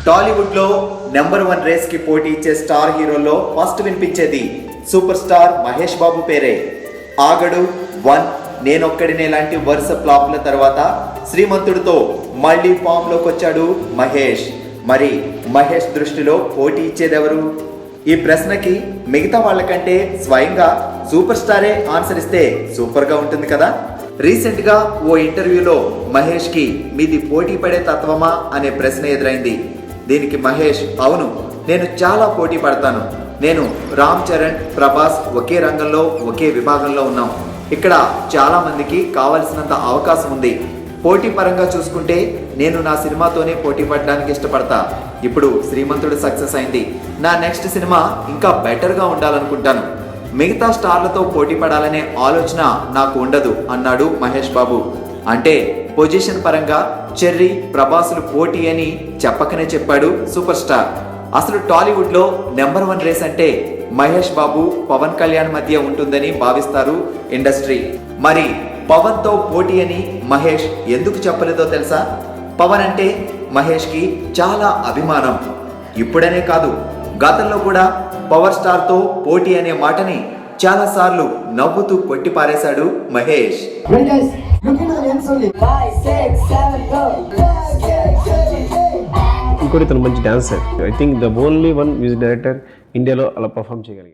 టాలీవుడ్ లో number 1 race కి పోటీ ఇచ్చే స్టార్ హీరోల్లో ఫస్ట్ వినిపించేది సూపర్ స్టార్ మహేష్ బాబు పేరే. ఆగడు, 1, నేనొక్కడినే లాంటి వరుస ఫ్లాప్ల తర్వాత శ్రీమంతుడితో మళ్ళీ ఫామ్ లోకి వచ్చాడు మహేష్. మరి మహేష్ దృష్టిలో పోటీ ఇచ్చేదెవరు? ఈ ప్రశ్నకి మిగతా వాళ్ళకంటే స్వయంగా సూపర్ స్టారే ఆన్సర్ ఇస్తే సూపర్ గా ఉంటుంది కదా. రీసెంట్ గా ఓ ఇంటర్వ్యూలో మహేష్ కి మీది పోటీ పడే తత్వమా అనే ప్రశ్న ఎదురైంది. దీనికి మహేష్, అవును, నేను చాలా పోటీ పడతాను. నేను రామ్ చరణ్, ప్రభాస్ ఒకే రంగంలో ఒకే విభాగంలో ఉన్నాం. ఇక్కడ చాలా మందికి కావలసినంత అవకాశం ఉంది. పోటీ పరంగా చూసుకుంటే నేను నా సినిమాతోనే పోటీ పడడానికి ఇష్టపడతా. ఇప్పుడు శ్రీమంతుడు సక్సెస్ అయింది, నా నెక్స్ట్ సినిమా ఇంకా బెటర్గా ఉండాలనుకుంటాను. మిగతా స్టార్లతో పోటీ పడాలనే ఆలోచన నాకు ఉండదు అన్నాడు మహేష్ బాబు. అంటే పొజిషన్ పరంగా చెర్రీ, ప్రభాసులు పోటీ అని చెప్పకనే చెప్పాడు సూపర్ స్టార్. అసలు టాలీవుడ్ లో నెంబర్ 1 రేస్ అంటే మహేష్ బాబు, పవన్ కళ్యాణ్ మధ్య ఉంటుందని భావిస్తారు ఇండస్ట్రీ. మరి పవన్ తో పోటీ అని మహేష్ ఎందుకు చెప్పలేదో తెలుసా? పవన్ అంటే మహేష్ కి చాలా అభిమానం. ఇప్పుడనే కాదు, గతంలో కూడా పవర్ స్టార్ తో పోటీ అనే మాటని చాలా సార్లు నవ్వుతూ కొట్టి పారేశాడు మహేష్. ఇంకోటి తను మంచి dancer. I think the only one music director ఇండియాలో అలా పర్ఫామ్ చేయగలిగారు.